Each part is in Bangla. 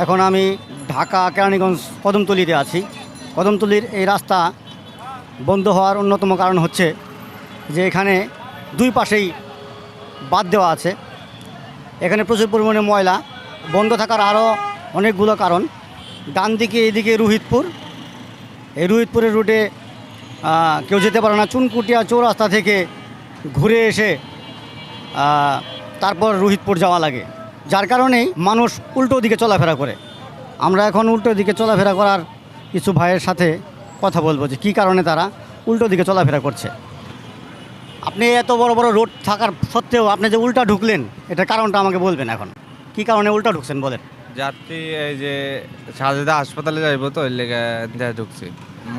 এখন আমি ঢাকা কেরানীগঞ্জ কদমতলিতে আছি। কদমতলির এই রাস্তা বন্ধ হওয়ার অন্যতম কারণ হচ্ছে যে এখানে দুই পাশেই বাঁধ দেওয়া আছে। এখানে প্রচুর পরিমাণে ময়লা। বন্ধ থাকার আরও অনেকগুলো কারণ। ডান দিকে এদিকে রোহিতপুর, এই রোহিতপুরের রুটে কেউ যেতে পারে না। চুনকুটিয়া চৌরাস্তা থেকে ঘুরে এসে তারপর রোহিতপুর যাওয়া লাগে, যার কারণেই মানুষ উল্টো দিকে চলাফেরা করে। আমরা এখন উল্টো দিকে চলাফেরা করার কিছু ভাইয়ের সাথে কথা বলবো যে কী কারণে তারা উল্টো দিকে চলাফেরা করছে। আপনি এত বড় বড় রোড থাকার সত্ত্বেও আপনি যে উল্টা ঢুকলেন, এটার কারণটা আমাকে বলবেন। এখন কী কারণে উল্টা ঢুকছেন বলেন। যাত্রী এই যে সাজেদা হাসপাতালে যাইব তো এর লেগে দিয়ে ঢুকছি।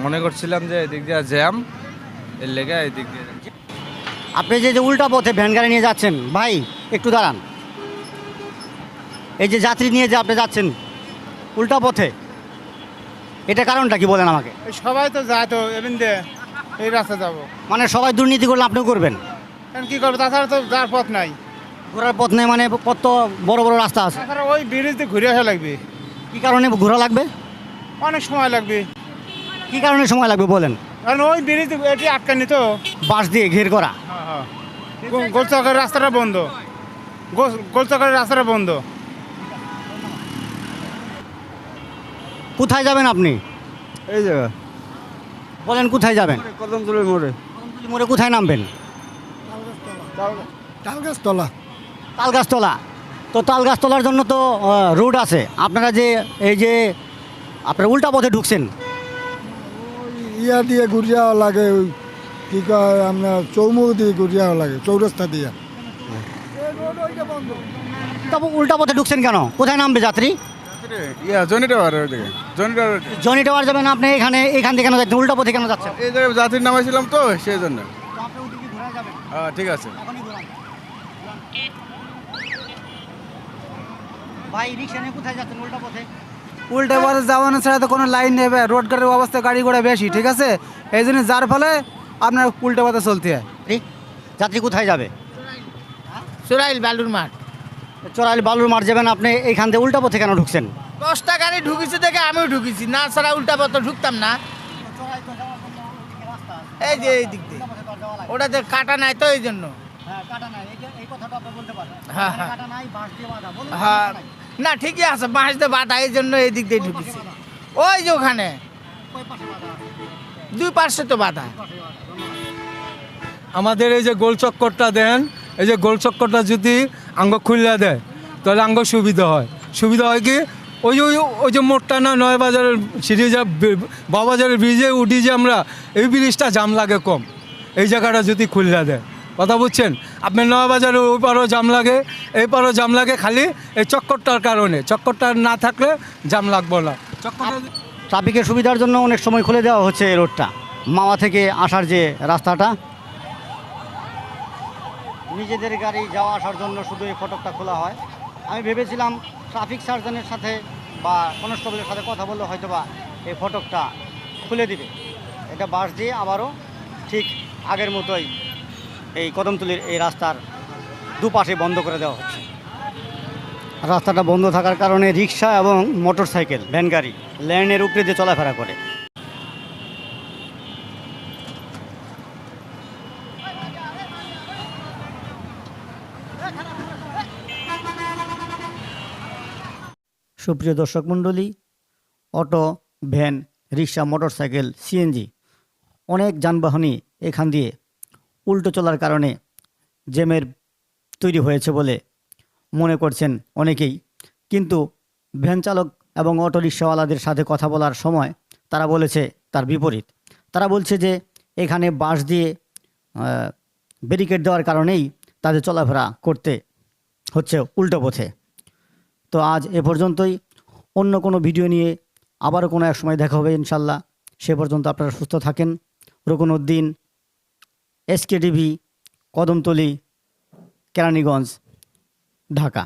মনে করছিলাম যে এদিক দিয়ে জ্যাম, এর লেগে এদিক দিয়ে যাচ্ছি। আপনি যে উল্টা পথে ভ্যান গাড়ি নিয়ে যাচ্ছেন, ভাই একটু দাঁড়ান। এই যে যাত্রী নিয়ে যে আপনি যাচ্ছেন উল্টা পথে, এটা কারণটা কি বলেন আমাকে। সবাই তো যায় তো এমনি দিয়ে এই রাস্তা যাবো, মানে সবাই দুর্নীতি করলে আপনিও করবেন? এখন কি করবো, তাছাড়া তো যার পথ নাই। ঘোরার পথ নেই মানে পথ তো বড় বড় রাস্তা আছে। তাছাড়া ওই ব্রিজ দিয়ে ঘুরে আসা লাগবে, কী কারণে ঘোরা লাগবে? অনেক সময় লাগবে। কী কারণে সময় লাগবে বলেন? কারণ ওই ব্রিজ এটি আটকানি তো, বাঁশ দিয়ে ঘের করা। গোলচকের রাস্তাটা বন্ধ, গোলচকের রাস্তাটা বন্ধ। কোথায় যাবেন আপনি? এই জায়গা বলেন কোথায় যাবেন? কদমতলি মোড়ে। কদমতলি মোড়ে কোথায় নামবেন? তালগাছতলা। তালগাছতলা। তো তালগাছতলার জন্য তো রোড আছে। আপনারা যে এই যে আপনারা উল্টা পথে ঢুকছেন, ইয়া দিয়ে ঘুরে যাওয়া লাগে, ওই কি কয় আপনার চৌমুখ দিয়ে ঘুরে যাওয়া লাগে, চৌরাস্তা দিয়ে। তবে উল্টা পথে ঢুকছেন কেন? কোথায় নামবে যাত্রী? ইয়া জনি টাওয়ার ওইদিকে, জনি টাওয়ার জনি টাওয়ার যাবেন আপনি? এখান থেকে কেন যাচ্ছেন? উল্টা পথে কেন যাচ্ছেন? এই জায়গায় যাত্রী নামাইছিলাম তো সেই জন্য। ঠিক আছে। ভাই রিক্সা নিয়ে কোথায় যাচ্ছেন উল্টা পথে? উল্টে পথে যাওয়ানো ছাড়া তো কোনো লাইন নেবে, রোড গাড়ির অবস্থা গাড়ি ঘোড়া বেশি, ঠিক আছে? এই জন্য যার ফলে আপনার উল্টে পথে চলতে হয়। যাত্রী কোথায় যাবে? চোরাইল বালুর মাঠ। চোরাইল বালুর মাঠ যাবেন আপনি, এইখান থেকে উল্টা পথে কেন ঢুকছেন? 10টা গাড়ি ঢুকিছে দেখে আমিও ঢুকিছি, না ছাড়া উল্টা পথে ঢুকতাম না। এই যে এই দিক দিয়ে ওটাতে কাটা নাই তো, এই জন্য। হ্যাঁ, হ্যাঁ। হ্যাঁ, না ঠিকই আছে, বাঁশ দিয়ে বাধা, এই জন্য এই দিক দিয়ে ঢুকিছি। ওই যে ওখানে দুই পার্শ্বে তো বাধা। আমাদের এই যে গোল চক্করটা দেন, এই যে গোল চক্করটা যদি আঙ্গ খুললে দেয় তাহলে আঙ্গ সুবিধা হয়। সুবিধা হয় কি, ওই যে ওই যে মোটটা না নয় বাজারের সিঁড়ি যা বাবাজারের ব্রিজে উঠি যে আমরা, এই ব্রিজটা জাম লাগে কম। এই জায়গাটা যদি খুললে দেয়, কথা বুঝছেন? আপনার নয় বাজারের ওই পারও জাম লাগে, এই পারও জাম লাগে, খালি এই চক্করটার কারণে। চক্করটা না থাকলে জাম লাগবে না। চক্করটা ট্রাফিকের সুবিধার জন্য অনেক সময় খুলে দেওয়া হচ্ছে এই রোডটা। মাওয়া থেকে আসার যে রাস্তাটা, নিজেদের গাড়ি যাওয়া আসার জন্য শুধু এই ফটকটা খোলা হয়। আমি ভেবেছিলাম ট্রাফিক সার্জনের সাথে বা কনস্টেবলের সাথে কথা বললে হয়তো বা এই ফটকটা খুলে দিবে। এটা বাঁশ দিয়ে আবারও ঠিক আগের মতোই এই কদমতলির এই রাস্তার দুপাশে বন্ধ করে দেওয়া হচ্ছে। রাস্তাটা বন্ধ থাকার কারণে রিক্সা এবং মোটর সাইকেল, ভ্যান গাড়ি লেনের উপরে দিয়ে চলাফেরা করে। সুপ্রিয় দর্শক মণ্ডলী, অটো, ভ্যান, রিক্সা, মোটর সাইকেল, সিএনজি অনেক যানবাহনই এখান দিয়ে উল্টো চলার কারণে জ্যামের তৈরি হয়েছে বলে মনে করছেন অনেকেই। কিন্তু ভ্যান চালক এবং অটো রিক্সাওয়ালাদের সাথে কথা বলার সময় তারা বলেছে তার বিপরীত। তারা বলছে যে এখানে বাঁশ দিয়ে ব্যারিকেড দেওয়ার কারণেই তাদের চলাফেরা করতে হচ্ছে উল্টো পথে। তো আজ এ পর্যন্তই। অন্য কোনো ভিডিও নিয়ে আবারও কোনো এক সময় দেখা হবে ইনশাল্লাহ। সে পর্যন্ত আপনারা সুস্থ থাকেন। রুকনউদ্দিন, SK টিভি, কদমতলি, কেরানীগঞ্জ, ঢাকা।